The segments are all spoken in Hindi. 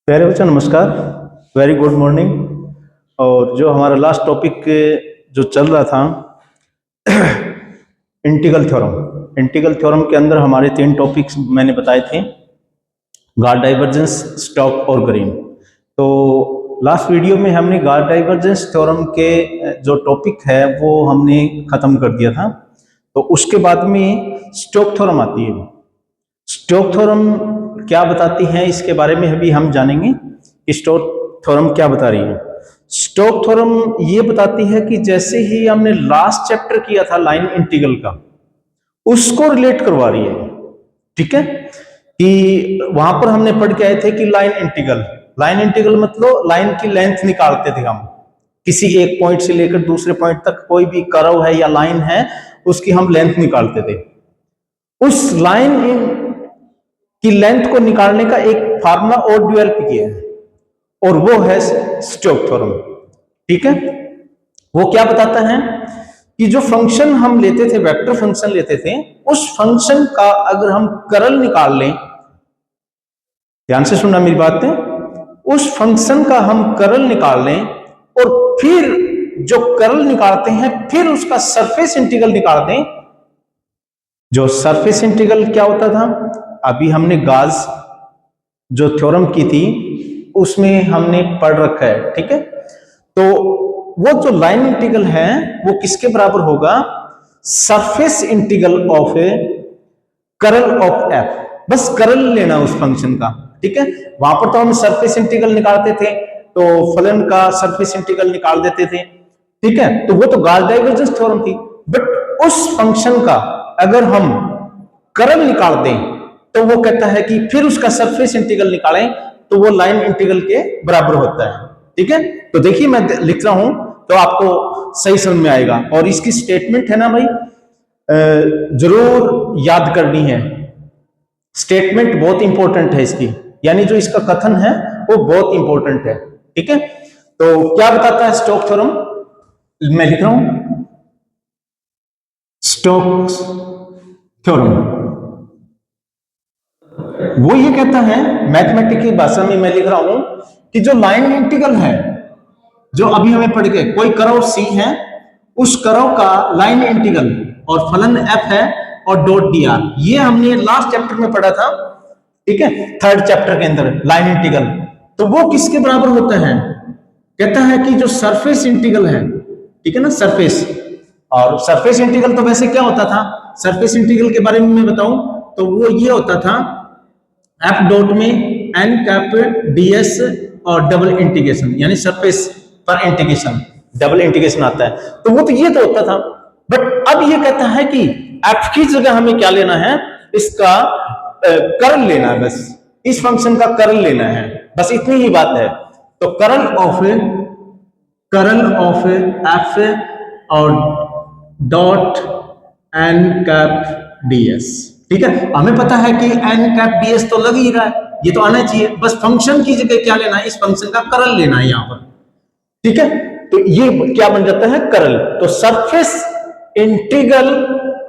प्यारे बच्चों नमस्कार। Very good morning. और जो हमारा लास्ट टॉपिक जो चल रहा था इंटीग्रल थ्योरम के अंदर हमारे 3 टॉपिक्स मैंने बताए थे, गॉस डाइवर्जेंस, स्टोक्स और ग्रीन। तो लास्ट वीडियो में हमने गॉस डाइवर्जेंस थ्योरम के जो टॉपिक है वो हमने खत्म कर दिया था। तो उसके बाद में स्टोक्स थ्योरम आती है। स्टोक्स थ्योरम क्या बताती है इसके बारे में अभी हम जानेंगे। स्टोक्स थ्योरम क्या बता रही है? स्टोक्स थ्योरम ये बताती है कि जैसे ही हमने लास्ट चैप्टर किया था लाइन इंटीग्रल का, उसको रिलेट करवा रही है। ठीक है, कि वहां पर हमने पढ़ के आए थे कि लाइन इंटीग्रल मतलब लाइन की लेंथ निकालते थे हम, किसी एक पॉइंट से लेकर दूसरे पॉइंट तक कोई भी कर्व है या लाइन है उसकी हम लेंथ निकालते थे। उस लाइन की लेंथ को निकालने का एक फार्मूला और डेवलप किया है और वो है स्टोक्स थ्योरम। ठीक है, वो क्या बताता है कि जो फंक्शन हम लेते थे, वेक्टर फंक्शन लेते थे, उस फंक्शन का अगर हम कर्ल निकाल लें, ध्यान से सुनना मेरी बात है, उस फंक्शन का हम कर्ल निकाल लें और फिर जो कर्ल निकालते हैं फिर उसका सरफेस इंटीग्रल निकाल दें। जो सरफेस इंटीग्रल क्या होता था, अभी हमने गॉस जो थ्योरम की थी उसमें हमने पढ़ रखा है। ठीक है, तो वो जो लाइन इंटीग्रल है वो किसके बराबर होगा? Surface integral of A curl of F. बस कर्ल लेना उस फंक्शन का। ठीक है, वहां पर तो हम सरफेस इंटीग्रल निकालते थे तो फलन का सरफेस इंटीग्रल निकाल देते थे। ठीक है, तो वो तो गॉस डाइवर्जेंस थ्योरम थी। बट उस फंक्शन का अगर हम कर्ल निकाल दें तो वो कहता है कि फिर उसका सरफेस इंटीग्रल निकालें तो वो लाइन इंटीग्रल के बराबर होता है। ठीक है, तो देखिए मैं लिख रहा हूं तो आपको सही समझ में आएगा। और इसकी स्टेटमेंट है ना भाई, जरूर याद करनी है। स्टेटमेंट बहुत इंपॉर्टेंट है इसकी, यानी जो इसका कथन है वो बहुत इंपॉर्टेंट है। ठीक है, तो क्या बताता है स्टोक्स थ्योरम? मैं लिख रहा हूं स्टोक्स थ्योरम। वो ये कहता है, मैथमेटिक्स की भाषा में मैं लिख रहा हूं कि जो लाइन इंटीग्रल है, जो अभी हमें पढ़ के, कोई कर्व सी है, उस कर्व का लाइन इंटीग्रल और फलन एफ है और डॉट dr, ये हमने लास्ट चैप्टर में पढ़ा था। ठीक है, 3rd चैप्टर के अंदर लाइन इंटीग्रल। तो वो किसके बराबर होता है? कहता है कि जो सरफेस इंटीग्रल है, ठीक है ना, सरफेस। और सरफेस इंटीग्रल तो वैसे क्या होता था, सरफेस इंटीग्रल के बारे में मैं बताऊं तो वो ये होता था, एफ डॉट में एन कैप ds और डबल इंटीग्रेशन, यानी सरफेस पर इंटीग्रेशन, डबल इंटीग्रेशन आता है। तो वो तो ये तो होता था। बट अब ये कहता है कि एफ की जगह हमें क्या लेना है? इसका कर्ल लेना है, बस इस फंक्शन का कर्ल लेना है, बस इतनी ही बात है। तो कर्ल ऑफ एफ और डॉट एन कैप ds। ठीक है, हमें पता है कि एन कैप ds तो लग ही रहा है, ये तो आना चाहिए। बस फंक्शन की जगह क्या लेना है? इस फंक्शन का कर्ल लेना है यहां पर। ठीक है, तो ये क्या बन जाता है? कर्ल। तो surface integral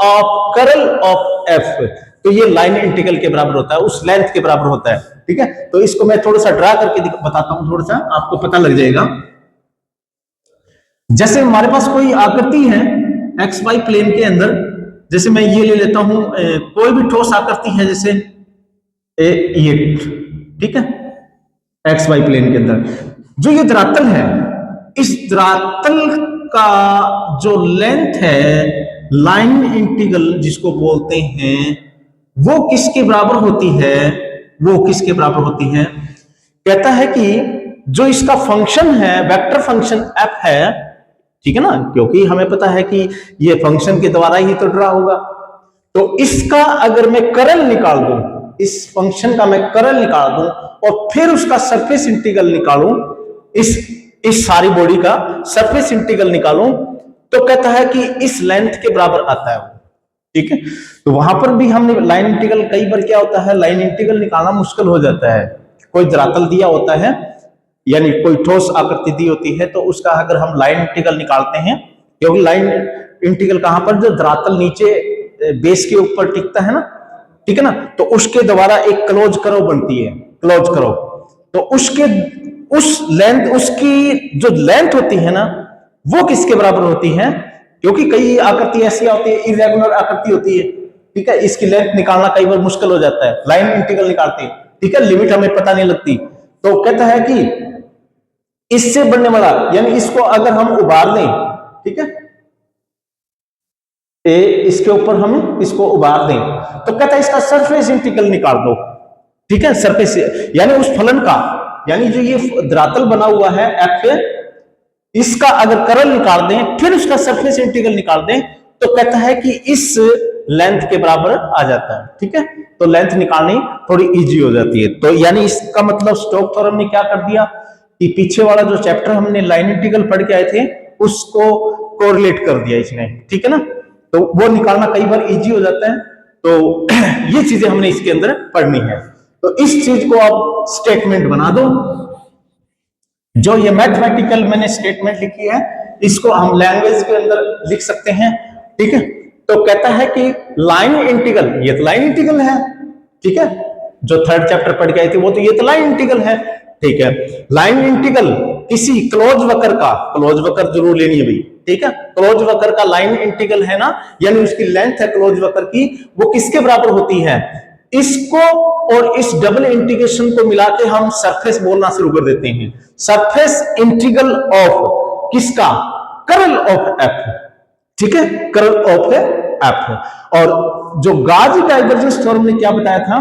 of curl of F, तो ये लाइन इंटीग्रल के बराबर होता है, उस लेंथ के बराबर होता है। ठीक है, तो इसको मैं थोड़ा सा ड्रा करके बताता हूं, थोड़ा सा आपको पता लग जाएगा। जैसे हमारे पास कोई आकृति है एक्स वाई प्लेन के अंदर, जैसे मैं ये ले लेता हूं, कोई भी ठोस आकृति है, जैसे ये, ठीक है, एक्स वाई प्लेन के अंदर जो ये धरातल है, इस धरातल का जो लेंथ है, लाइन इंटीग्रल जिसको बोलते हैं, वो किसके बराबर होती है? वो किसके बराबर होती है? कहता है कि जो इसका फंक्शन है, वेक्टर फंक्शन एफ है, ठीक है ना, क्योंकि हमें पता है कि ये फंक्शन के द्वारा ही तो ड्रा होगा। तो इसका अगर मैं कर्ल निकाल दूं, इस फंक्शन का मैं कर्ल निकाल दूं और फिर उसका सरफेस इंटीग्रल निकालूं, इस सारी बॉडी का सरफेस इंटीग्रल निकालूं, तो कहता है कि इस लेंथ के बराबर आता है। ठीक है, तो वहां पर भी हमने लाइन इंटीग्रल, कई बार क्या होता है, लाइन इंटीग्रल निकालना मुश्किल हो जाता है। कोई धरातल दिया होता है, यानी कोई ठोस आकृति दी होती है, तो उसका अगर हम लाइन इंटीग्रल निकालते हैं, क्योंकि लाइन इंटीग्रल कहां पर? जो धरातल नीचे बेस के ऊपर टिकता है ना, ठीक है ना, तो उसके द्वारा एक क्लोज कर्व बनती है, क्लोज कर्व। तो उसकी जो लेंथ होती है ना, वो किसके बराबर होती है? क्योंकि कई आकृति ऐसी होती है, इरेगुलर आकृति होती है, ठीक है, इसकी लेंथ निकालना कई बार मुश्किल हो जाता है, लाइन इंटीग्रल निकालते हैं, ठीक है, लिमिट हमें पता नहीं लगती। तो कहता है कि इससे बनने वाला, यानी इसको अगर हम उभार दें, ठीक है, इसके ऊपर हम इसको उभार दें, तो कहता है इसका सरफेस इंटीग्रल निकाल दो, ठीक है, सरफेस यानी उस फलन का, यानी जो ये धरातल बना हुआ है एफ, इसका अगर कर्ल निकाल दें, फिर उसका सरफेस इंटीग्रल निकाल दें, तो कहता है कि इस लेंथ के बराबर आ जाता है, ठीक है। तो लेंथ निकालनी थोड़ी इजी हो जाती है। तो यानी इसका मतलब स्टोक्स थ्योरम ने क्या कर दिया कि पीछे वाला जो चैप्टर हमने लाइन इंटीग्रल पढ़ के आए थे उसको कोरिलेट कर दिया इसने, ठीक है ना। तो वो निकालना कई बार इजी हो जाता है। तो ये चीजें हमने इसके अंदर पढ़नी है। तो इस चीज को आप स्टेटमेंट बना दो। जो ये मैथमेटिकल मैंने स्टेटमेंट लिखी है, इसको हम लैंग्वेज के अंदर लिख सकते हैं, ठीक है। तो कहता है कि लाइन इंटीग्रल, ये तो लाइन इंटीग्रल है, ठीक है, जो थर्ड चैप्टर पढ़ के आए थे वो तो ये तो लाइन इंटीग्रल है, ठीक है। लाइन इंटीग्रल किसी क्लोज वक्र का, क्लोज वक्र जरूर लेनी है भाई, ठीक है, क्लोज वक्र का लाइन इंटीग्रल है ना, यानी उसकी लेंथ है क्लोज वक्र की, वो किसके बराबर होती है? इसको और इस डबल इंटीग्रेशन को मिला के हम सरफेस बोलना शुरू कर देते हैं। सरफेस इंटीग्रल ऑफ किसका? कर्ल ऑफ एफ, ठीक है, कर्ल ऑफ एफ। और जो गाज डाइवर्जेंस थ्योरम ने क्या बताया था,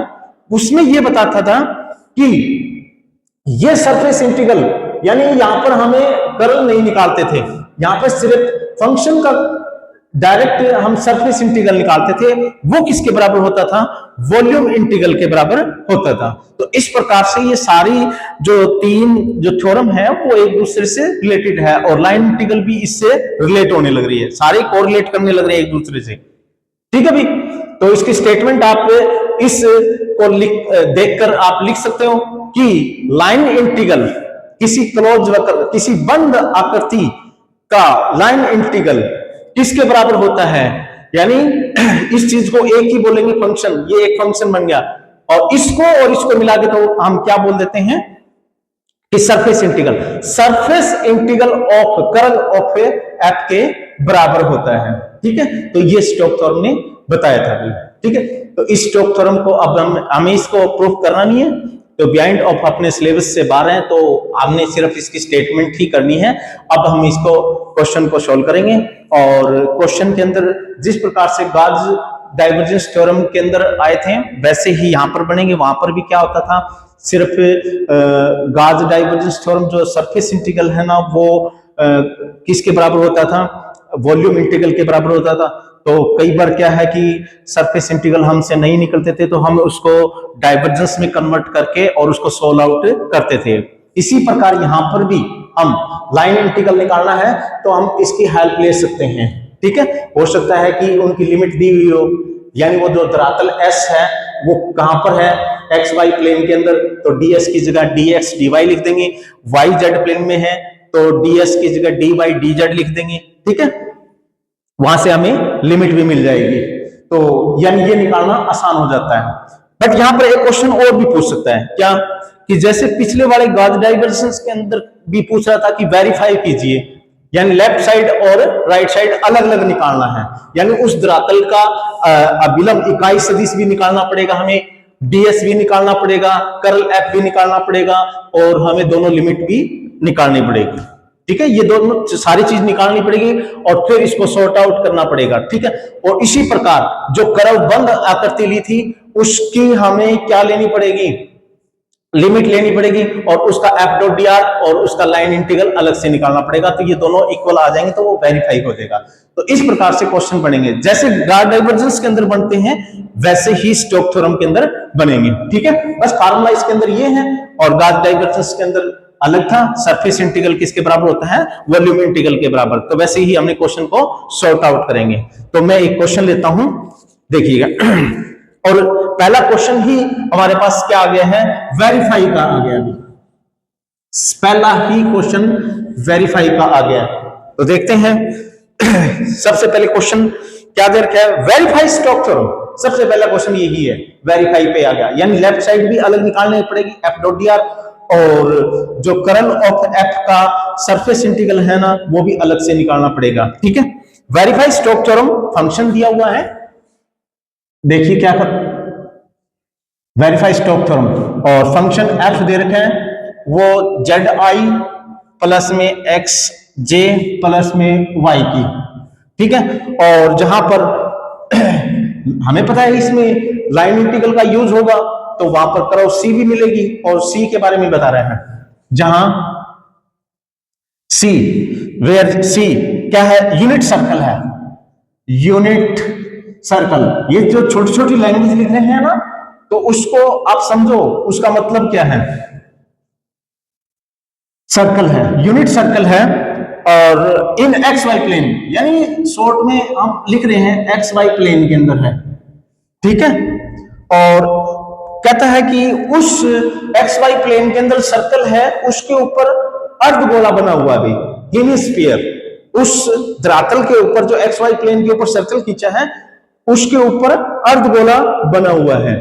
उसमें यह बताता था कि ये सरफेस इंटीग्रल, यानी यहां पर हमें कर्ल नहीं निकालते थे, यहां पर सिर्फ फंक्शन का डायरेक्ट हम सरफेस इंटीग्रल निकालते थे, वो किसके बराबर होता था? वॉल्यूम इंटीग्रल के बराबर होता था। तो इस प्रकार से ये सारी जो तीन जो थ्योरम है वो एक दूसरे से रिलेटेड है, और लाइन इंटीग्रल भी इससे रिलेट होने लग रही है, सारे कोरिलेट करने लग रहे हैं एक दूसरे से, ठीक है भी। तो इसकी स्टेटमेंट आप इस को देखकर आप लिख सकते हो कि लाइन इंटीग्रल किसी क्लोज वक्र, किसी बंद आकृति का लाइन इंटीग्रल किसके बराबर होता है? यानी इस चीज को एक ही बोलेंगे फंक्शन, ये एक फंक्शन बन गया, और इसको मिला के तो हम क्या बोल देते हैं कि surface integral, surface integral of curl of F के बराबर होता है, ठीक है। तो ये स्टोक्स थ्योरम ने बताया था, ठीक है। तो इस स्टोक्स थ्योरम को अब हमें इसको प्रूफ करना नहीं है, तो बिहाइंड ऑफ अपने सिलेबस से बाहर है, तो हमने सिर्फ इसकी स्टेटमेंट ही करनी है। अब हम इसको क्वेश्चन को सॉल्व करेंगे, और क्वेश्चन के अंदर जिस प्रकार से गाज डाइवर्जेंस थ्योरम के अंदर आए थे वैसे ही यहां पर बनेंगे। वहां पर भी क्या होता था, सिर्फ गाज डाइवर्जेंस थ्योरम जो सरफेस इंटीग्रल है ना, वो किसके बराबर होता था? वॉल्यूम इंटीग्रल के बराबर होता था। तो कई बार क्या है कि सरफेस इंटीग्रल हमसे नहीं निकलते थे, तो हम उसको डाइवर्जेंस में कन्वर्ट करके और उसको सोल्व आउट करते थे। इसी प्रकार यहां पर भी हम लाइन इंटीग्रल निकालना है तो हम इसकी हेल्प ले सकते हैं, ठीक है। हो सकता है कि उनकी लिमिट दी हुई हो, यानी वो जो धरातल S है वो कहां पर है? एक्स वाई प्लेन के अंदर, तो ds की जगह dx dy लिख देंगे। वाई जेड प्लेन में है तो ds की जगह dy dz लिख देंगे, ठीक है। वहां से हमें लिमिट भी मिल जाएगी, तो यानी ये निकालना आसान हो जाता है। बट यहां पर एक क्वेश्चन और भी पूछ सकता है, क्या कि जैसे पिछले वाले गाज डाइवर्जेंस के अंदर भी पूछ रहा था कि वेरीफाई कीजिए, यानी लेफ्ट साइड और राइट साइड अलग अलग निकालना है, यानी उस धरातल का अभिलंब इकाई सदिश भी निकालना पड़ेगा हमें, ds भी निकालना पड़ेगा, कर्ल f भी निकालना पड़ेगा, और हमें दोनों लिमिट भी निकालनी पड़ेगी, ठीक है। ये दोनों सारी चीज निकालनी पड़ेगी और फिर इसको सॉर्ट आउट करना पड़ेगा, ठीक है। और इसी प्रकार जो कर्व बंद आकृति ली थी उसकी हमें क्या लेनी पड़ेगी? लिमिट लेनी पड़ेगी, और उसका एफ डॉट डी आर और उसका लाइन इंटीग्रल अलग से निकालना पड़ेगा। तो ये दोनों इक्वल आ जाएंगे तो वो वेरीफाई हो जाएगा। तो इस प्रकार से क्वेश्चन बनेंगे, जैसे गाज डाइवर्जेंस के अंदर बनते हैं वैसे ही स्टोक्स थ्योरम के अंदर बनेंगे, ठीक है। बस फार्मूला इसके अंदर ये है, और गाज डाइवर्जेंस के अंदर अलग था, सरफेस इंटीग्रल किसके बराबर होता है? वॉल्यूम इंटीग्रल के बराबर। तो वैसे ही हमने क्वेश्चन को सॉर्ट आउट करेंगे। तो मैं एक क्वेश्चन लेता हूं, देखिएगा। और पहला क्वेश्चन ही हमारे पास क्या आ गया है? वेरीफाई का आ गया। अभी पहला ही क्वेश्चन वेरीफाई का आ गया, तो देखते हैं। सबसे पहले क्वेश्चन क्या दे रखा है? Verify Stokes theorem. सबसे पहला क्वेश्चन यही है, वेरीफाई पे आ गया, यानी लेफ्ट साइड भी अलग निकालनी पड़ेगी, एफ डॉट डी आर, और जो कर्ल ऑफ एफ का सरफेस इंटीग्रल है ना वो भी अलग से निकालना पड़ेगा। ठीक है, वेरीफाई स्टोक्स थ्योरम फंक्शन दिया हुआ है, देखिए क्या कर वेरीफाई स्टोक्स थ्योरम और फंक्शन एफ दे रखे हैं वो जेड आई प्लस में एक्स जे प्लस में वाई की। ठीक है, और जहां पर हमें पता है इसमें लाइन इंटीग्रल का यूज होगा तो वहां पर कर्व सी भी मिलेगी और सी के बारे में बता रहे हैं, जहां सी वेयर सी क्या है, यूनिट सर्कल है, यूनिट सर्कल। ये जो छोटी छोटी लैंग्वेज लिख रहे हैं ना तो उसको आप समझो, उसका मतलब क्या है, सर्कल है, यूनिट सर्कल है और इन एक्स वाई प्लेन, यानी शॉर्ट में हम लिख रहे हैं एक्स वाई प्लेन के अंदर है। ठीक है, और कहता है कि उस एक्स वाई प्लेन के अंदर सर्कल है, उसके ऊपर अर्धगोला बना हुआ भी, हेमिस्फीयर, उस धरातल के ऊपर जो एक्स वाई प्लेन के ऊपर सर्कल खींचा है उसके ऊपर अर्धगोला बना हुआ है।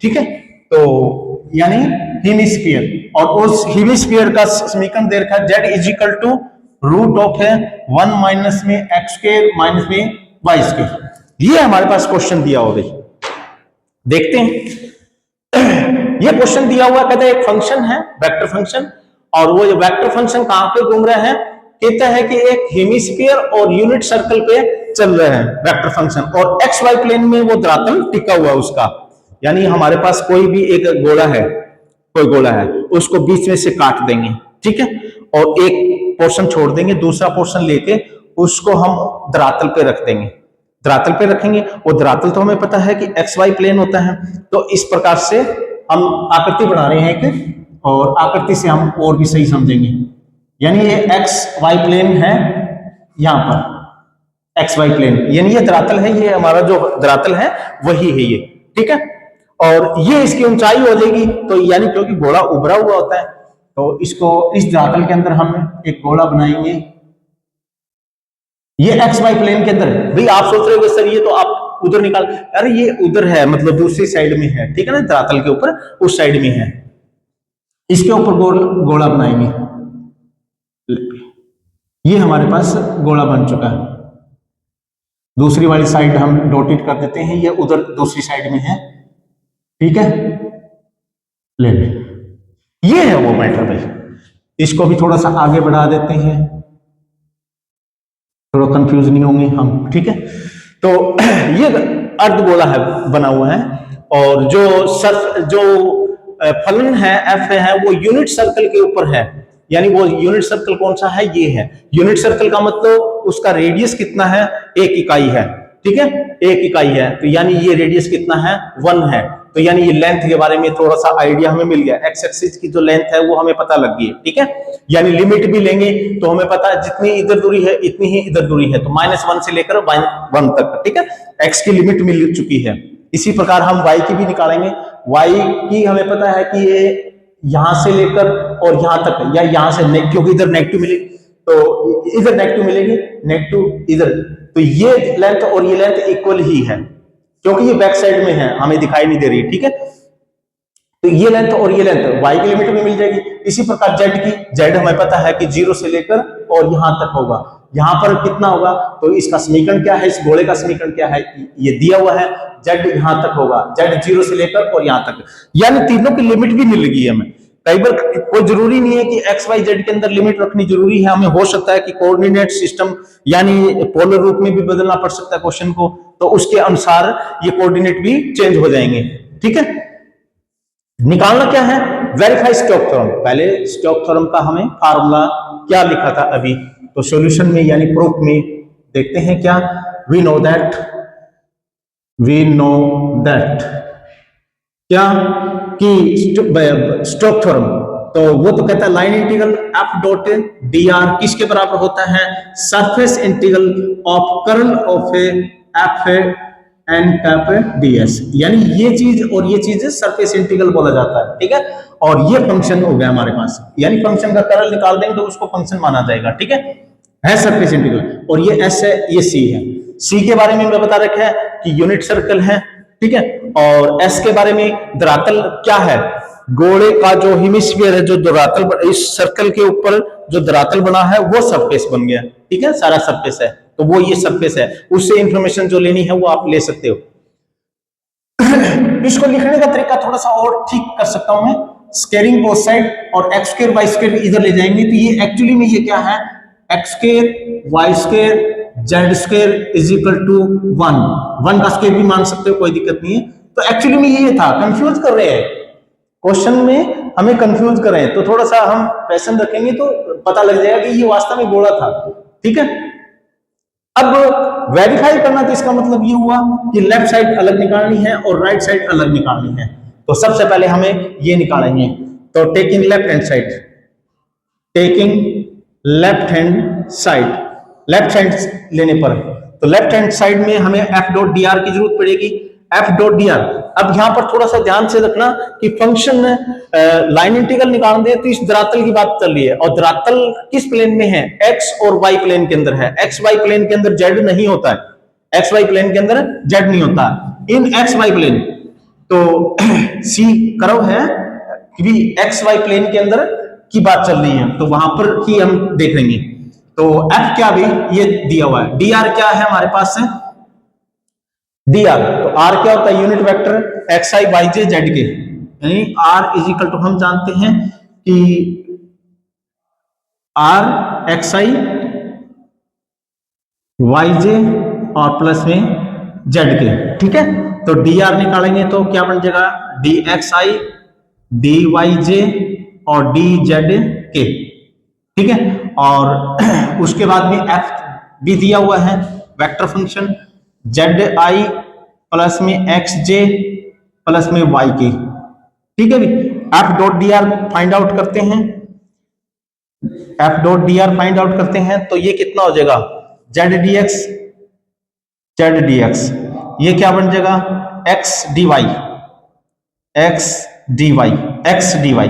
ठीक है, तो यानी हेमिस्फीयर, और उस हेमिस्फीयर का समीकरण दे रखा है z is equal to root of है 1 माइनस में एक्स स्क्वायर माइनस में वाई स्क्वायर। ये हमारे पास क्वेश्चन दिया हुआ है, देखते हैं। ये क्वेश्चन दिया हुआ कहता है एक फंक्शन है वेक्टर फंक्शन, और वो वेक्टर फंक्शन कहां पे घूम रहे हैं, कहता है कि एक हेमिस्फीयर और यूनिट सर्कल पे चल रहे हैं वेक्टर फंक्शन, और एक्स वाई प्लेन में वो धरातल टिका हुआ है उसका, यानी हमारे पास कोई भी एक गोला है, कोई गोला है उसको बीच में से काट देंगे। ठीक है, और एक पोर्शन छोड़ देंगे, दूसरा पोर्शन लेके उसको हम धरातल पे रख देंगे, धरातल पे रखेंगे। वो धरातल तो हमें पता है कि एक्स वाई प्लेन होता है, तो इस प्रकार से हम आकृति बना रहे हैं एक, और आकृति से हम और भी सही समझेंगे। यानी ये एक्स वाई प्लेन है, यहां पर एक्स वाई प्लेन, यानी ये धरातल है, ये हमारा जो धरातल है वही है ये। ठीक है, और ये इसकी ऊंचाई हो जाएगी, तो यानी क्योंकि गोला उभरा हुआ होता है तो इसको इस धरातल के अंदर हम एक गोला बनाएंगे, ये एक्स वाई प्लेन के अंदर। भाई आप सोच रहे हो सर ये तो आप उधर निकाल, अरे ये उधर है, मतलब दूसरी साइड में है। ठीक है ना, धरातल के ऊपर उस साइड में है, इसके ऊपर गोला बनाएंगे, ये हमारे पास गोला बन चुका है। दूसरी वाली साइड हम डॉटेड कर देते हैं, ये उधर दूसरी साइड में है। ठीक है, ले ये है वो मैटर भाई, इसको भी थोड़ा सा आगे बढ़ा देते हैं, थोड़ा कंफ्यूज नहीं होंगे हम। ठीक है, तो ये अर्धगोला है बना हुआ है, और जो फलन है एफ है वो यूनिट सर्कल के ऊपर है, यानी वो यूनिट सर्कल कौन सा है, ये है। यूनिट सर्कल का मतलब उसका रेडियस कितना है, 1 इकाई है। ठीक है, 1 इकाई है, तो यानी ये रेडियस कितना है, 1 है। तो यानी ये लेंथ के बारे में थोड़ा सा आइडिया हमें मिल गया, एक्स एक्सिस की जो लेंथ है वो हमें पता लग गई। ठीक है, यानी लिमिट भी लेंगे तो हमें पता है जितनी इधर दूरी है इतनी ही इधर दूरी है, तो -1 से लेकर 1 तक। ठीक है, एक्स की लिमिट मिल चुकी है। इसी प्रकार हम वाई की भी निकालेंगे, वाई की हमें पता है कि ये यहां से लेकर और यहां तक, या यहां से क्योंकि इधर नेगेटिव मिलेगी तो इधर नेगेटिव मिलेगी, नेगेटिव इधर, तो ये लेंथ और ये लेंथ इक्वल ही है, क्योंकि ये बैक साइड में है हमें दिखाई नहीं दे रही। ठीक है, तो ये लेंथ और ये लेंथ वाई की लिमिट में मिल जाएगी। इसी प्रकार जेड की, जेड हमें पता है कि 0 से लेकर और यहां तक होगा, यहां पर कितना होगा, तो इसका समीकरण क्या है, इस गोले का समीकरण क्या है, ये दिया हुआ है, जेड यहां तक होगा, जेड 0 से लेकर और यहां तक, यानी तीनों की लिमिट भी मिल गई है हमें। कई बार कोई जरूरी नहीं है कि एक्स वाई जेड के अंदर लिमिट रखनी जरूरी है, हमें हो सकता है कि कोऑर्डिनेट सिस्टम यानी पोलर रूप में भी बदलना पड़ सकता है क्वेश्चन को, तो उसके अनुसार ये कोऑर्डिनेट भी चेंज हो जाएंगे। ठीक है, निकालना क्या है, वेरीफाई स्टोक्स थ्योरम। पहले स्टोक्स थ्योरम का हमें फार्मूला क्या लिखा था अभी, तो सॉल्यूशन में यानी प्रूफ में देखते हैं क्या, वी नो दैट क्या कि स्टोक्स थ्योरम, तो वो तो कहता है line integral f dot d r किसके बराबर होता है, surface integral of curl of f n cap ds, यानी ये चीज और ये चीज सरफेस इंटीग्रल बोला जाता है। ठीक है, और ये फंक्शन हो गया हमारे पास, यानी फंक्शन का कर्ल निकाल देंगे तो उसको फंक्शन माना जाएगा। ठीक है सरफेस इंटीग्रल, और ये एस है ये सी है। सी के बारे में मैं बता रखा है कि यूनिट सर्कल है। ठीक है, और एस के बारे में धरातल क्या है, गोले का जो हेमिस्फीयर है, जो धरातल, इस सर्कल के ऊपर जो धरातल बना है वो सरफेस बन गया, ठीक है, सारा सरफेस है, तो वो ये सरफेस है, उससे इंफॉर्मेशन जो लेनी है वो आप ले सकते हो। इसको लिखने का तरीका थोड़ा सा और ठीक कर सकता हूं मैं, स्क्वायरिंग बोथ साइड और एक्स स्क्वायर वाई स्क्वायर इधर ले जाएंगे, तो ये एक्चुअली में ये क्या है, x square y square z square is equal to 1 का स्क्वायर भी मान सकते हो, कोई दिक्कत नहीं है। तो एक्चुअली में ये था, कंफ्यूज कर रहे हैं क्वेश्चन में, हमें कंफ्यूज कर रहे हैं, तो थोड़ा सा हम पैशन रखेंगे तो पता लग जाएगा कि ये वास्तव में गोला था, ठीक है। अब वेरीफाई करना, तो इसका मतलब ये हुआ कि लेफ्ट साइड अलग निकालनी है और राइट साइड अलग निकालनी है, तो सबसे पहले हमें ये निकालेंगे। तो taking left hand side, taking left hand side, left hand लेने पर, तो लेफ्ट हैंड साइड में हमें एफ डॉट डी आर की जरूरत पड़ेगी, एफ डॉट डी आर। अब यहां पर थोड़ा सा ध्यान से रखना कि फंक्शन लाइन इंटीग्रल निकाल दे, तो इस धरातल की बात चल रही है, और धरातल किस प्लेन में है, एक्स और वाई प्लेन के अंदर है, एक्स वाई प्लेन के अंदर जेड नहीं होता है, एक्स वाई प्लेन के अंदर जेड नहीं होता इन एक्स वाई प्लेन, तो सी कर्व है कि एक्स वाई प्लेन के अंदर की बात चल रही है, तो वहां पर ही हम देख लेंगे। तो एफ क्या भी ये दिया हुआ है, डी आर क्या है हमारे पास है, डी आर, तो आर क्या होता है, यूनिट वेक्टर एक्स आई वाई जे जेड के, यानी आर इज इक्वल टू, हम जानते हैं कि are x I Y J और प्लस में जेड के, ठीक है। तो डी आर निकालेंगे तो क्या बन जाएगा, D X I D Y J और डी जेड के, ठीक है। और उसके बाद में एफ भी दिया हुआ है, vector function z i plus में एक्स जे प्लस में वाई के, ठीक है भी। F dot d r find out करते हैं, f dot d r find out करते हैं, तो ये कितना हो जाएगा, z d x, z d x, ये क्या बन जाएगा, x d y, x d y, x d y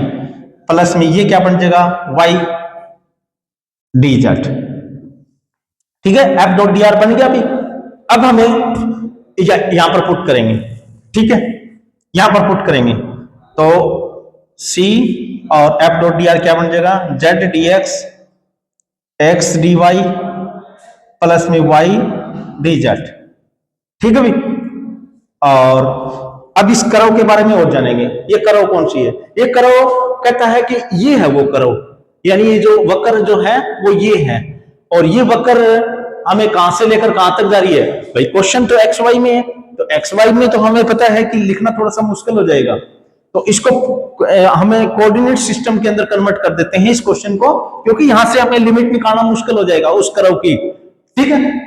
plus में ये क्या बन जाएगा, वाई डी जेड, ठीक है। एफ डॉट डी आर बन गया अभी। अब हमें यहां पर पुट करेंगे, ठीक है, यहां पर पुट करेंगे, तो सी और एफ डॉट डी आर क्या बन जाएगा, z d x x d y plus में वाई डी जेड, ठीक है भाई। और अब इस कर्व के बारे में और जानेंगे, ये कर्व कौन सी है, ये कर्व कहता है कि ये है वो कर्व, यानी ये जो वक्र जो है वो ये है, और ये वक्र हमें कहां से लेकर कहां तक जा रही है, भाई क्वेश्चन तो एक्स वाई में है, तो एक्स वाई में तो हमें पता है कि लिखना थोड़ा सा मुश्किल हो जाएगा, तो इसको हमें कोऑर्डिनेट सिस्टम के अंदर कन्वर्ट कर देते हैं इस क्वेश्चन को, क्योंकि यहां से हमें लिमिट निकालना मुश्किल हो जाएगा उस कर्व की, ठीक है।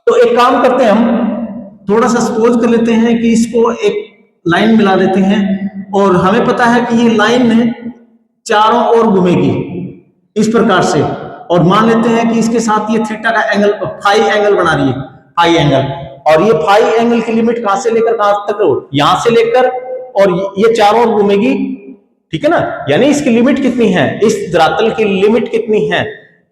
तो एक काम करते हैं, हम थोड़ा सा सपोज कर लेते हैं कि इसको एक लाइन मिला देते हैं, और हमें पता है कि ये लाइन चारों ओर घूमेगी इस प्रकार से, और मान लेते हैं कि इसके साथ ये थीटा का एंगल, फाई एंगल बना रही है, फाई एंगल, और ये फाई एंगल की लिमिट कहां से लेकर कहां तक, यहां से लेकर, और ये चारों ओर घूमेगी, ठीक है ना, यानी इसकी लिमिट कितनी है, इस धरातल की लिमिट कितनी है,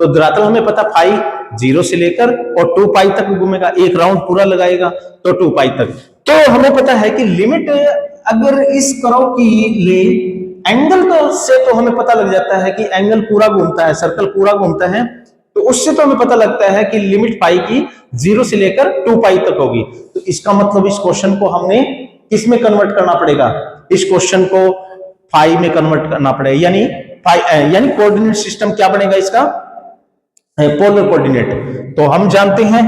तो धरातल हमें पता फाई 0 से लेकर और 2 पाई तक घूमेगा, एक राउंड पूरा लगाएगा तो 2 पाई तक, तो हमें पता है कि लिमिट अगर इस कर्व की ले एंगल तो हमें पता लग जाता है कि एंगल पूरा घूमता है, सर्कल पूरा घूमता है, तो उससे तो हमें पता लगता है कि लिमिट पाई की 0 से लेकर 2 पाई तक होगी। तो इसका मतलब इस क्वेश्चन को हमने किस में कन्वर्ट करना पड़ेगा, इस क्वेश्चन को फाई में कन्वर्ट करना पड़ेगा, यानी कोऑर्डिनेट सिस्टम क्या बनेगा इसका, पोलर कोऑर्डिनेट। तो हम जानते हैं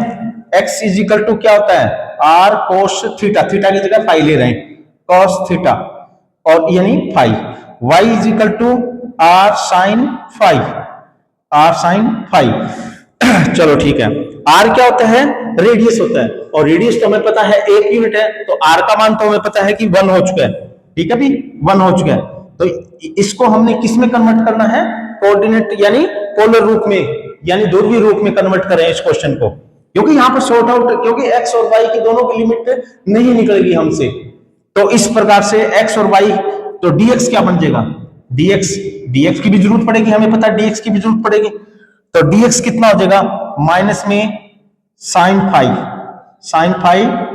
x इज इक्वल टू क्या होता है, r cos थीटा, थीटा की जगह फाई ले रहे हैं, cos थीटा, और यानी phi, y is equal to r sin phi, r sin phi. चलो ठीक है, r क्या होता है, रेडियस होता है, और रेडियस तो हमें पता है 1 यूनिट है, तो r का मान तो हमें पता है कि 1 हो चुका है, ठीक है भी, 1 हो चुका है। तो इसको हमने किस में कन्वर्ट करना है, कोऑर्डिनेट यानी पोलर रूप में, यानी ध्रुवीय रूप में कन्वर्ट करें इस क्वेश्चन को, क्योंकि यहां पर शॉर्ट आउट, क्योंकि x और y की दोनों की लिमिट नहीं निकलेगी हमसे, तो इस प्रकार से x और y, तो dx क्या बन जाएगा, dx की भी जरूरत पड़ेगी, हमें पता है dx की भी जरूरत पड़ेगी, तो dx कितना हो जाएगा, माइनस में sin फाई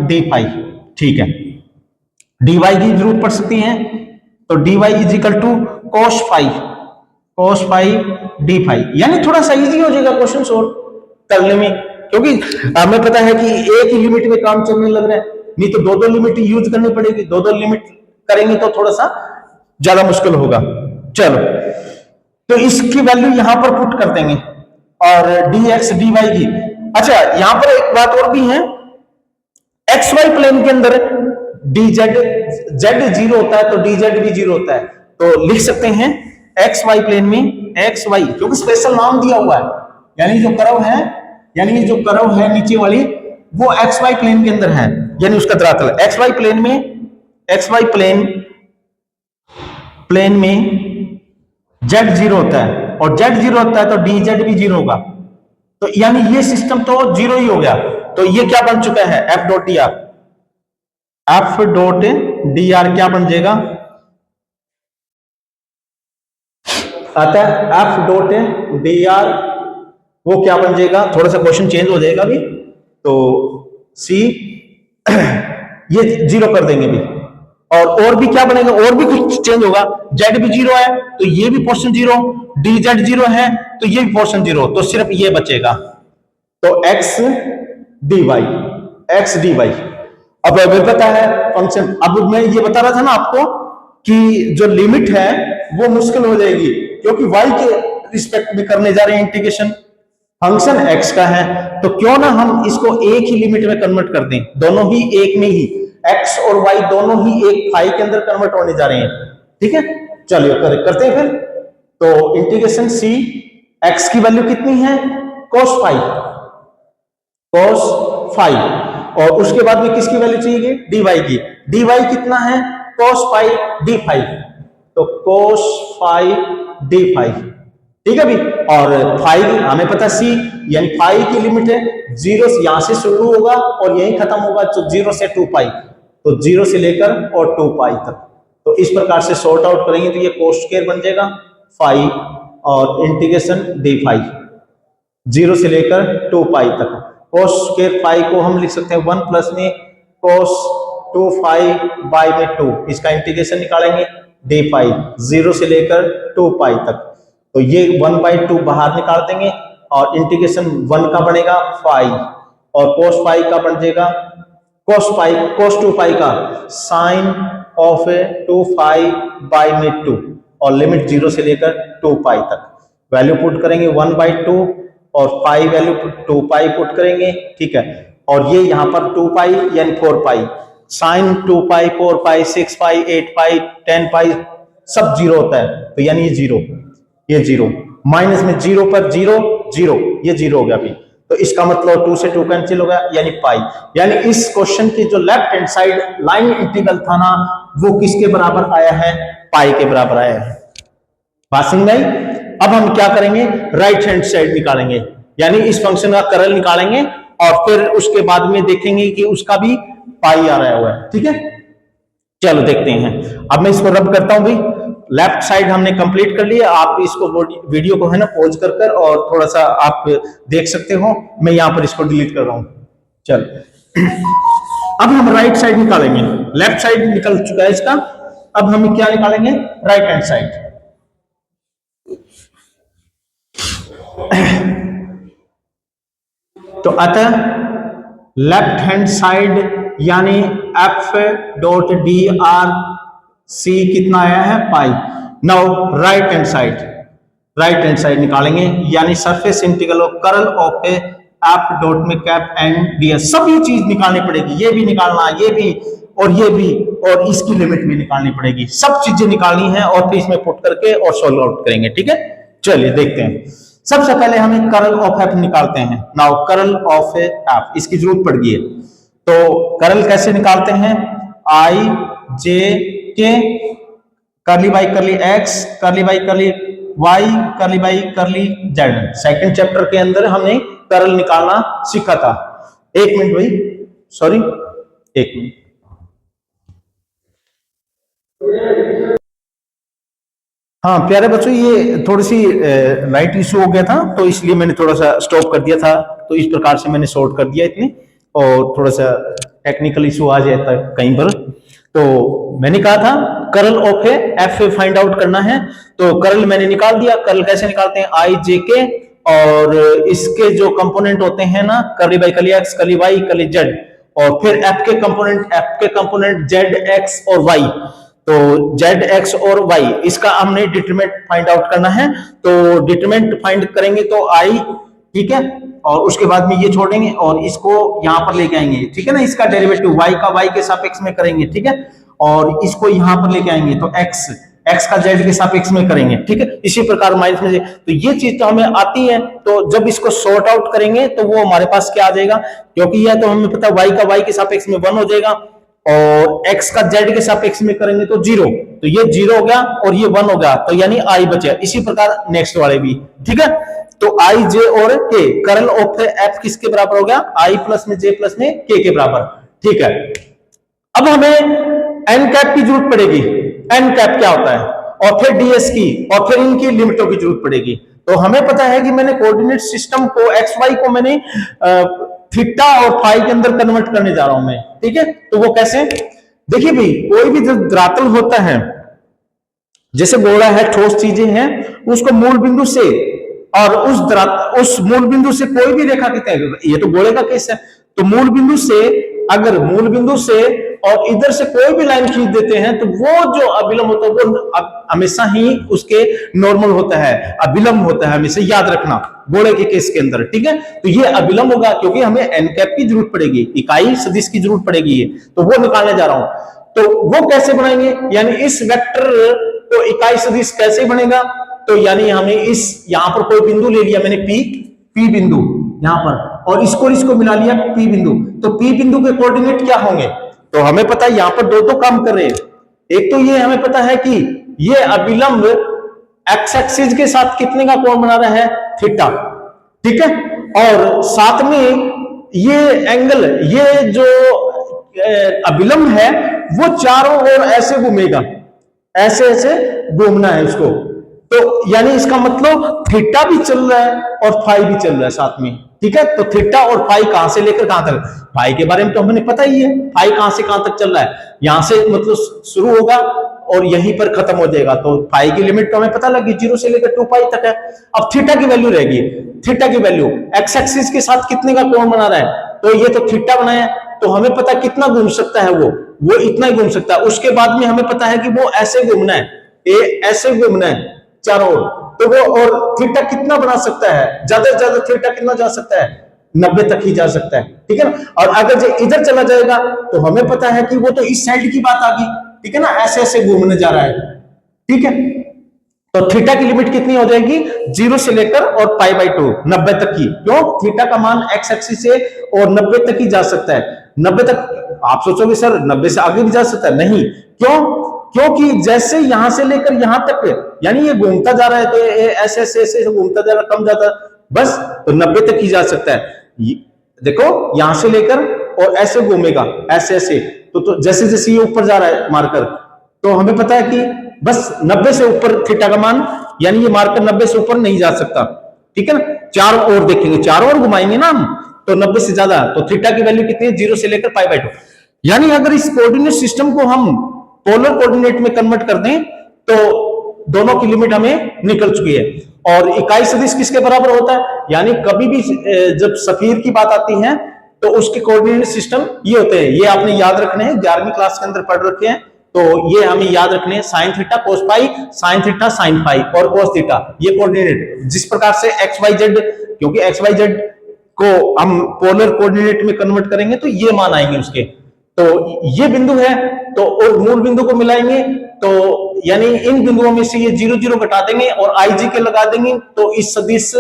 डी फाई, ठीक है। dy की जरूरत पड़ सकती है, तो dy is equal to cos five d five, यानी थोड़ा सा इजी हो जाएगा क्वेश्चन सोल्व करने में, क्योंकि हमें पता है कि एक ही लिमिट में काम चलने लग रहा है, नहीं तो दो लिमिट यूज करनी पड़ेगी, दो लिमिट करेंगे तो थोड़ा सा ज्यादा मुश्किल होगा। चलो, तो इसकी वैल्यू यहां पर पुट कर देंगे और dx dy की। अच्छा, यहां पर एक बात और भी है, एक्स वाई प्लेन के अंदर dz z जीरो होता है तो dz भी जीरो होता है, तो लिख सकते हैं एक्स वाई प्लेन में एक्स वाई, क्योंकि स्पेशल नाम दिया हुआ है, यानी जो कर्व है नीचे वाली वो एक्स वाई प्लेन के अंदर है, यानी उसका धरातल एक्स वाई प्लेन में z जीरो होता है और z जीरो होता है तो dz भी जीरो होगा, तो यानी ये सिस्टम तो जीरो ही हो गया। तो ये क्या बन चुका है, f डॉट dr क्या बन जाएगा, अतः f डॉट dr वो क्या बन जाएगा, थोड़ा सा क्वेश्चन चेंज हो जाएगा भी, तो c ये जीरो कर देंगे भी, और भी क्या बनेगा, और भी कुछ चेंज होगा, z भी जीरो है तो ये भी पोर्शन जीरो, dz जीरो है तो ये भी पोर्शन जीरो, तो सिर्फ ये बचेगा, तो x dy। अब हमें पता है फंक्शन, अब मैं ये बता रहा था ना आपको कि जो लिमिट है वो मुश्किल हो जाएगी, क्योंकि y के रिस्पेक्ट में करने जा रहे हैं इंटीग्रेशन, फंक्शन x का है, तो क्यों ना हम इसको एक ही लिमिट में कन्वर्ट कर दें, दोनों ही एक में ही, x और y दोनों ही एक फाई के अंदर कन्वर्ट होने जा रहे हैं, ठीक है। चलिए करते हैं फिर, तो इंटीग्रेशन c, x की वैल्यू कितनी है, cos फाइव, और उसके बाद में किसकी वैल्यू चाहिए, dy की, dy कितना है, cos फाइव डी फाइव, तो cos फाइव डी फाइव, ठीक है भी, और फाइव हमें पता c यानी फाइव की लिमिट है, जीरो यहां से शुरू होगा और यहीं खत्म होगा, तो जीरो से 2 पाई, तो जीरो से लेकर और 2 पाई तक, तो इस प्रकार से सॉर्ट आउट करेंगे तो ये cos स्क्वायर बन जाएगा 5 और इंटीग्रेशन डी फाइव, जीरो से लेकर 2 पाई तक, cos स्क्वायर 5 को हम लिख सकते हैं 1 प्लस में cos 2 5 बाय में 2, इसका इंटीग्रेशन निकालेंगे डी फाइव, जीरो से लेकर 2 पाई तक, तो ये 1/2 बाहर निकाल देंगे और इंटीग्रेशन 1 का बनेगा 5 और cos 5 का बन जाएगा cos 2 पाई का साइन ऑफ 2 5 बाय में 2 और लिमिट 0 से लेकर 2 पाई तक, वैल्यू पुट करेंगे 1/2 और पाई वैल्यू 2 पाई पुट करेंगे, ठीक है, और ये यहाँ पर 2 पाई यानी 4 पाई, साइन 2 पाई 4 पाई 6 पाई 8 पाई 10 पाई सब जीरो होता है, तो यानी ये जीरो माइनस में 0 पर 0 0, ये जीरो हो गया अभी, तो इसका मतलब 2 से 2 कैंसिल हो गया यानी पाई, यानी इस क्वेश्चन की जो left hand side line integral था ना वो किसके बराबर आया है, पाई के बराबर आया है, बात समझ में आई। अब हम क्या करेंगे, राइट हैंड साइड निकालेंगे, यानी इस फंक्शन का कर्ल निकालेंगे और फिर उसके बाद में देखेंगे कि उसका भी पाई आ रहा हुआ है, ठीक है। चलो देखते हैं, अब मैं इसको रब करता हूं भाई, लेफ्ट साइड हमने कंप्लीट कर लिया, आप इसको वीडियो को है ना पॉज कर और थोड़ा सा आप देख सकते हो, मैं यहां पर इसको डिलीट कर रहा हूं। चलो अब हम राइट साइड निकालेंगे, लेफ्ट साइड निकल चुका है इसका, अब हम क्या निकालेंगे, राइट हैंड साइड। तो अतः लेफ्ट हैंड साइड यानी f dot d r c कितना आया है, pi. Now right hand side निकालेंगे, यानी surface integral of curl of f dot में कैप एंड ds, सब ये चीज निकालनी पड़ेगी, ये भी निकालना, ये भी और ये भी, और इसकी लिमिट भी निकालनी पड़ेगी, सब चीजें निकालनी है और फिर इसमें पुट करके और सॉल्व आउट करेंगे, ठीक है। चलिए देखते हैं, सबसे पहले हमें कर्ल ऑफ एफ निकालते हैं। नाउ कर्ल ऑफ एफ, इसकी जरूरत पड़ गई है, तो कर्ल कैसे निकालते हैं, आई जे के करली बाई करली एक्स करली बाई करली वाई करली बाई करली जेड, सेकंड चैप्टर के अंदर हमने कर्ल निकालना सीखा था। एक मिनट भाई, सॉरी एक मिनट, हाँ प्यारे बच्चों, ये थोड़ी सी लाइट इशू हो गया था तो इसलिए मैंने थोड़ा सा स्टॉप कर दिया था, तो इस प्रकार से मैंने शॉर्ट कर दिया इतने, और थोड़ा सा टेक्निकल इशू आ जाता कहीं पर। तो मैंने कहा था curl of F find out करना है। तो कर्ल मैंने निकाल दिया। कर्ल कैसे निकालते हैं, आई जे के, और इसके जो कंपोनेंट होते हैं ना, curly by curly x, curly y, curly z, और फिर एफ के कंपोनेंट जेड एक्स और वाई। तो जेड एक्स और वाई, इसका हमने डिटरमिनेंट फाइंड आउट करना है। तो डिटरमिनेंट फाइंड करेंगे तो आई, ठीक है, और उसके बाद में ये छोड़ेंगे और इसको यहां पर लेके आएंगे, ठीक है ना। इसका डेरिवेटिव y का y के सापेक्ष में करेंगे, ठीक है, और इसको यहां पर लेके आएंगे तो x का z के सापेक्ष में करेंगे, ठीक है। इसी प्रकार माइनस में तो ये चीज तो हमें आती है। तो जब इसको सॉर्ट आउट करेंगे तो वो हमारे पास क्या आ जाएगा, क्योंकि यह तो हमें पता है y का y के सापेक्ष में 1 हो जाएगा, और x का z के सापेक्ष में करेंगे तो 0, तो ये 0 हो गया और ये 1 हो गया, तो यानी i बचा। इसी प्रकार नेक्स्ट वाले भी, ठीक है। तो आई जे और के, कर्ल ऑफ एफ किसके बराबर हो गया, आई प्लस में जे प्लस में के बराबर, ठीक है। अब हमें एन कैप की जरूरत पड़ेगी। एन कैप क्या होता है, और फिर डीएस की, और फिर इनकी लिमिटों की जरूरत पड़ेगी। तो हमें पता है कि मैंने कोऑर्डिनेट सिस्टम को एक्स वाई को मैंने थीटा और फाई के अंदर कन्वर्ट करने जा रहा हूं मैं, ठीक है। तो वो कैसे, देखिए भाई, कोई भी जो धरातल होता है, जैसे गोला है, ठोस चीजें हैं, उसको मूल बिंदु से और उस मूल बिंदु से कोई भी रेखा खींचते हैं, ये तो गोले का केस है, तो मूल बिंदु से, अगर मूल बिंदु से और इधर से कोई भी लाइन खींच देते हैं तो वो जो अभिलंब होता है वो हमेशा ही उसके नॉर्मल होता है, अभिलंब होता है, हमेशा याद रखना गोले के केस के अंदर, ठीक है। तो ये अभिलंब होगा क्योंकि हमें एन कैप की जरूरत पड़ेगी, इकाई सदिश की जरूरत पड़ेगी, ये तो वो निकालने जा रहा हूं। तो वो कैसे बनाएंगे, यानी इस वेक्टर को इकाई सदिश कैसे बनेगा, तो यानी हमें इस यहां पर कोई बिंदु ले लिया मैंने पी बिंदु यहां पर, और इसको मिला लिया पी बिंदु। तो पी बिंदु के कोऑर्डिनेट क्या होंगे, तो हमें पता है यहां पर दो काम कर रहे हैं। एक तो ये हमें पता है कि ये अभिलंब एक्स एक्सिस के साथ कितने का कोण बना रहा है, थीटा, ठीक है, और साथ में ये एंगल, ये जो अभिलंब है वो चारों ओर ऐसे घूमेगा, ऐसे घूमना है उसको। तो यानी इसका मतलब थीटा भी चल रहा है और फाई भी चल रहा है साथ में, ठीक है। तो थीटा और फाई कहां से लेकर कहां तक, फाई के बारे में तो हमें पता ही है, फाई कहां से कहां तक चल रहा है, यहां से मतलब शुरू होगा और यहीं पर खत्म हो जाएगा। तो फाई की लिमिट तो हमें पता लगी, 0 से लेकर 2 पाई तक है। अब थीटा की वैल्यू रहेगी, थीटा की वैल्यू एक्स एक्सिस के साथ कितने का कोण बना रहा है, तो ये तो थीटा बनाया, तो हमें पता कितना घूम सकता है वो इतना ही घूम सकता है। उसके बाद में हमें पता है कि वो ऐसे घूमना है, ऐसे घूमना है चारों ओर, तो वो और थीटा कितना बना सकता है, ज्यादा से ज्यादा थीटा कितना जा सकता है, 90 तक ही जा सकता है, ठीक है ना। और अगर जो इधर चला जाएगा तो हमें पता है कि वो तो इस साइड की बात आ गई, ठीक है ना, ऐसे घूमने जा रहा है, ठीक है। तो थीटा की लिमिट कितनी हो जाएगी, 0 से लेकर और पाई बाई 2, 90 तक की। क्यों, थीटा का मान एक्स एक्सिस से और 90 तक ही जा सकता है, 90 तक। आप सोचोगे सर 90 से आगे भी जा सकता है, नहीं, क्यों, क्योंकि जैसे यहां से लेकर यहां तक, यानी ये घूमता जा रहा है, तो ऐसे घूमता जा रहा है, कम जाता बस, तो 90 तक ही जा सकता है। देखो यहां से लेकर और ऐसे घूमेगा, ऐसे तो जैसे जैसे ये ऊपर जा रहा है मार्कर, तो हमें पता है कि बस 90 से ऊपर थीटा का मान, यानी ये मार्कर 90 से ऊपर नहीं जा सकता, ठीक है ना। चारों ओर देखेंगे, चारों ओर घुमाएंगे ना हम, तो 90 से ज्यादा, तो थीटा की वैल्यू कितनी है, 0 से लेकर पाई बाई 2। यानी अगर इस कोऑर्डिनेट सिस्टम को हम पोलर कोऑर्डिनेट में कन्वर्ट कर दें तो दोनों की लिमिट हमें निकल चुकी है। और इकाई सदिश किसके बराबर होता है, यानी कभी भी जब सफीर की बात आती है तो उसके कोऑर्डिनेट सिस्टम ये होते हैं, ये आपने याद रखने हैं, 11वीं क्लास के अंदर पढ़ रखे हैं, तो ये हमें याद रखने हैं, साइन थीटा कोस पाई, साइन थीटा साइन पाई और कोस थीटा, ये कोऑर्डिनेट। जिस प्रकार से एक्स वाई जेड, क्योंकि एक्स वाई जेड को हम पोलर कोऑर्डिनेट में कन्वर्ट करेंगे तो ये मान आएंगे उसके, तो ये बिंदु है, तो और मूल बिंदु को मिलाएंगे, तो यानी इन बिंदुओं में से ये 0 0 घटा देंगे और आई जी के लगा देंगे, तो इस सदिश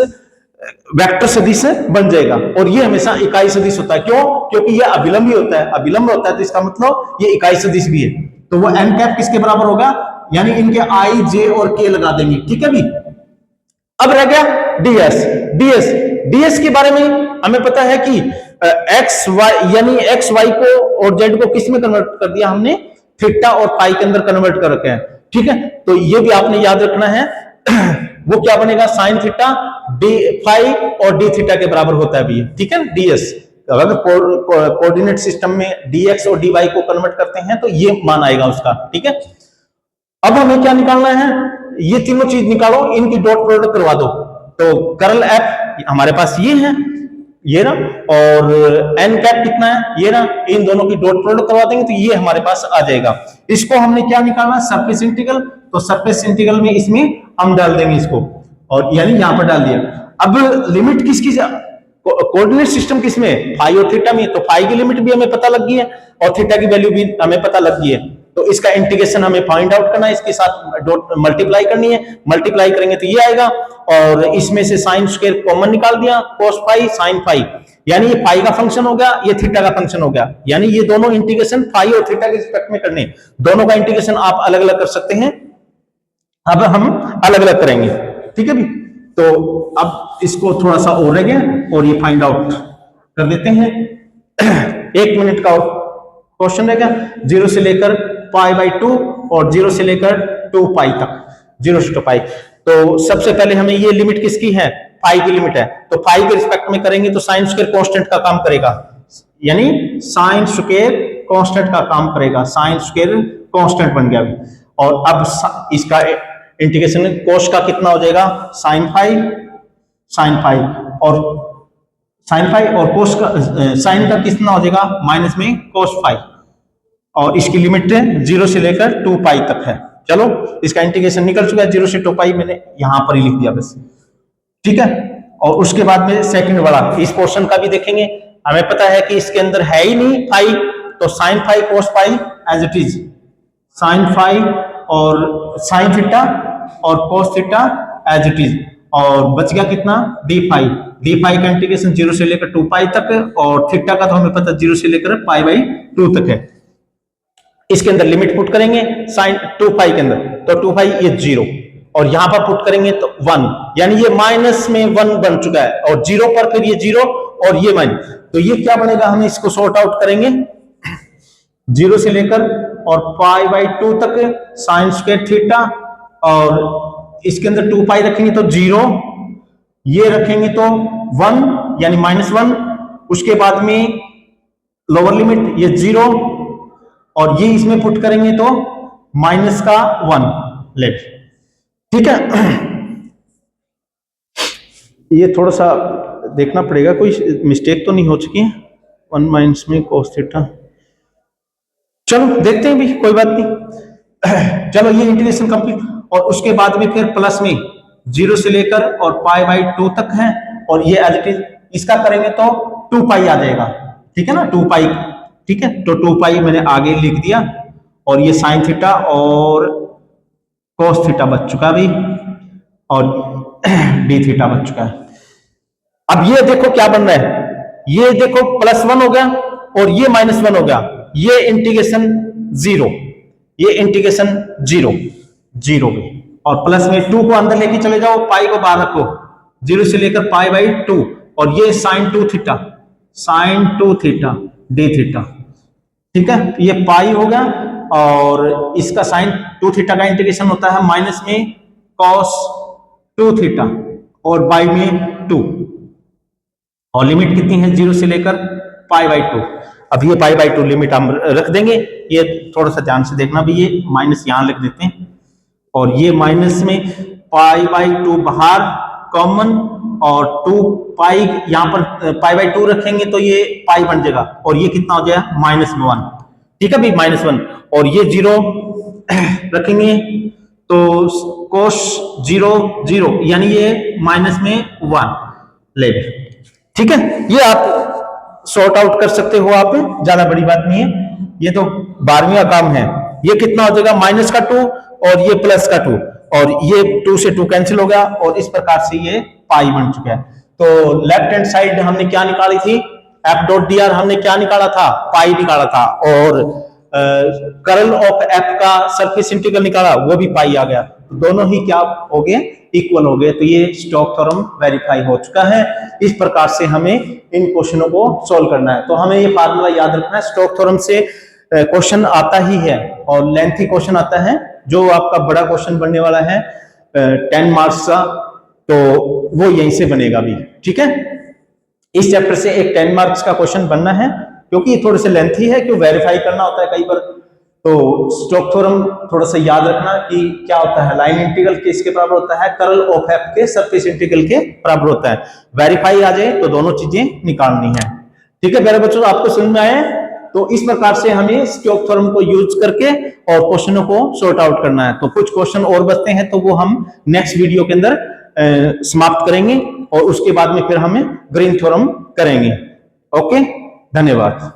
वेक्टर सदिश बन जाएगा। और ये हमेशा इकाई सदिश होता है, क्यों, क्योंकि ये अभिलंब ही होता है, अभिलंब होता है, तो इसका मतलब ये इकाई सदिश भी है। तो वो एन कैप किसके बराबर होगा, यानी इनके आई जे और के लगा देंगे, ठीक है भी। अब रह गया डीएस के बारे में हमें पता है कि एक्स वाई, यानी एक्स वाई को और जेड को किस में कन्वर्ट कर दिया हमने, थीटा और पाई के अंदर कन्वर्ट कर रखे हैं, ठीक है। तो ये भी आपने याद रखना है वो क्या बनेगा, साइन थीटा डी फाई और डी थीटा के बराबर होता है भी, ठीक है, डीएस। अगर कोऑर्डिनेट सिस्टम में डीएक्स और डी वाई को कन्वर्ट करते हैं तो ये मान आएगा उसका, ठीक है। अब हमें क्या निकालना है, ये तीनों चीज निकालो, इनकी डॉट प्रोडक्ट करवा दो। तो कर्ल एफ हमारे पास ये है, ये ना, और एन कैप कितना है, ये ना, इन दोनों की डॉट प्रोडक्ट करवा देंगे तो ये हमारे पास आ जाएगा। इसको हमने क्या निकालना, सरफेस इंटीग्रल, तो सरफेस इंटीग्रल में इसमें हम डाल देंगे इसको, और यानी यहां पर डाल दिया। अब लिमिट किसकी, कोऑर्डिनेट सिस्टम किसमें, फाई और थीटा में, तो फाई की लिमिट भी हमें पता लग गई है और थीटा की वैल्यू भी हमें पता लग गई है। तो इसका इंटीग्रेशन हमें फाइंड आउट करना है, इसके साथ डॉट मल्टीप्लाई करनी है, मल्टीप्लाई करेंगे तो ये आएगा, और इसमें से साइन स्क्वायर कॉमन निकाल दिया, cos फाई sin फाई, यानी ये फाई का फंक्शन हो गया, ये थीटा का फंक्शन हो गया, यानी ये दोनों इंटीग्रेशन फाई और थीटा के रिस्पेक्ट में करने, दोनों का इंटीग्रेशन आप अलग अलग कर सकते हैं। अब हम अलग अलग करेंगे, ठीक है भी। तो अब इसको थोड़ा सा और रह गया और ये फाइंड आउट कर देते हैं। 1 मिनट का क्वेश्चन रहेगा, 0 से लेकर π/2 और 0 से लेकर 2π तक, 0 से 2π। तो सबसे पहले हमें ये लिमिट किसकी है, फाई की लिमिट है, तो फाई के रिस्पेक्ट में करेंगे तो साइन स्क्वायर कांस्टेंट का काम करेगा, यानी साइन स्क्वायर कांस्टेंट का काम करेगा, साइन स्क्वायर कांस्टेंट बन गया। और अब इसका इंटीग्रेशन कोस का कितना हो जाएगा, साइन फाई और साइन फाई, और कोस का साइन का कितना हो जाएगा, माइनस में कोस फाई, और इसकी लिमिट 0 से लेकर 2π तक है। चलो इसका इंटीग्रेशन निकल चुका है, 0 से 2π मैंने यहां पर ही लिख दिया बस, ठीक है। और उसके बाद में सेकंड वाला, इस पोर्शन का भी देखेंगे, हमें पता है कि इसके अंदर है ही नहीं फाई, तो sine phi cos phi as it is, sine phi और साइन थीटा और cos theta as it is, और बच गया कितना, डी फाई का इंटीग्रेशन 0 से लेकर 2π तक, और थीटा का तो हमें पता 0 से लेकर π/2 तक है। इसके अंदर लिमिट पुट करेंगे साइन 2π के अंदर, तो 2π ये 0, और यहां पर पुट करेंगे तो 1, यानी ये माइनस में 1 बन चुका है, और 0 पर फिर ये 0 और ये माइनस, तो ये क्या बनेगा, हम इसको सॉर्ट आउट करेंगे, 0 से लेकर और π/2 तक साइन स्क्वायर थीटा, और इसके अंदर 2π रखेंगे तो 0, ये रखेंगे तो 1 यानी -1, उसके बाद में लोअर लिमिट ये 0, और ये इसमें पुट करेंगे तो माइनस का 1 लेट, ठीक है। ये थोड़ा सा देखना पड़ेगा, कोई मिस्टेक तो नहीं हो चुकी है, 1 माइनस में कोस थीटा, चलो देखते हैं भी, कोई बात नहीं। चलो ये इंटीग्रेशन कंप्लीट, और उसके बाद में फिर प्लस में 0 से लेकर और π/2 तक है, और ये एज इट इज इसका करेंगे तो 2π आ जाएगा, ठीक है ना, 2π, ठीक है। तो 2π मैंने आगे लिख दिया, और ये साइन थीटा और कोस थीटा बच चुका भी, और डी थीटा बच चुका है। अब ये देखो क्या बन रहा है, ये देखो +1 हो गया और ये -1 हो गया, ये इंटीग्रेशन 0, ये इंटीग्रेशन 0 भी, और प्लस में 2 को अंदर लेके चले जाओ, पाई को बाहर रखो, 0 से लेकर π/2, और ये sin 2 थीटा डी थीटा, ठीक है। ये पाई हो गया, और इसका sin 2 थीटा का इंटीग्रेशन होता है माइनस में cos 2 थीटा और बाई में 2, और लिमिट कितनी है, 0 से लेकर π/2। अब ये π/2 लिमिट हम रख देंगे, ये थोड़ा सा ध्यान से देखना भी, ये माइनस यहां लिख देते हैं, और ये माइनस में π/2 बाहर कॉमन, और 2π यहां पर π/2 रखेंगे तो ये पाई बन जाएगा, और ये कितना हो जाएगा, -1, ठीक है भाई, -1, और ये 0 रखेंगे तो cos 0 यानी ये -1 लेट, ठीक है। ये आप सॉर्ट आउट कर सकते हो, आप ज्यादा बड़ी बात नहीं है, ये तो 12वीं का काम है। ये कितना हो जाएगा, -2 और ये +2, और ये 2 से 2 कैंसिल हो गया, और इस प्रकार से ये पाई बन चुका है। तो लेफ्ट हैंड साइड हमने क्या निकाली थी, f.dr हमने क्या निकाला था, पाई निकाला था, और कर्ल ऑफ f का सरफेस इंटीग्रल निकाला, वो भी पाई आ गया, तो दोनों ही क्या हो गए, इक्वल हो गए। तो ये स्टोक्स थ्योरम वेरीफाई हो चुका है। इस प्रकार से हमें इन क्वेश्चनों को सोल्व करना है। तो हमें ये फार्मूला याद रखना है, स्टोक्स थ्योरम से क्वेश्चन आता ही है, और लेंथी क्वेश्चन आता है, जो आपका बड़ा क्वेश्चन बनने वाला है 10 मार्क्स का, तो वो यहीं से बनेगा भी, ठीक है। इस चैप्टर से एक 10 मार्क्स का क्वेश्चन बनना है, क्योंकि ये थोड़े से लेंथी है, क्यों वेरीफाई करना होता है, कई बार तो स्टोक्स थ्योरम थोड़ा सा याद रखना कि क्या होता है, लाइन इंटीग्रल किसके बराबर होता है, कर्ल ऑफ एफ के सरफेस इंटीग्रल के बराबर होता है। वेरीफाई आ जाए तो दोनों चीजें निकालनी है। ठीक है प्यारे बच्चों, आपको समझ में आए? तो इस प्रकार से हमें स्टोक्स थ्योरम को यूज करके और क्वेश्चनों को सॉर्ट आउट करना है। तो कुछ क्वेश्चन और बचते हैं तो वो हम नेक्स्ट वीडियो के अंदर समाप्त करेंगे और उसके बाद में फिर हमें ग्रीन थ्योरम करेंगे। ओके, धन्यवाद।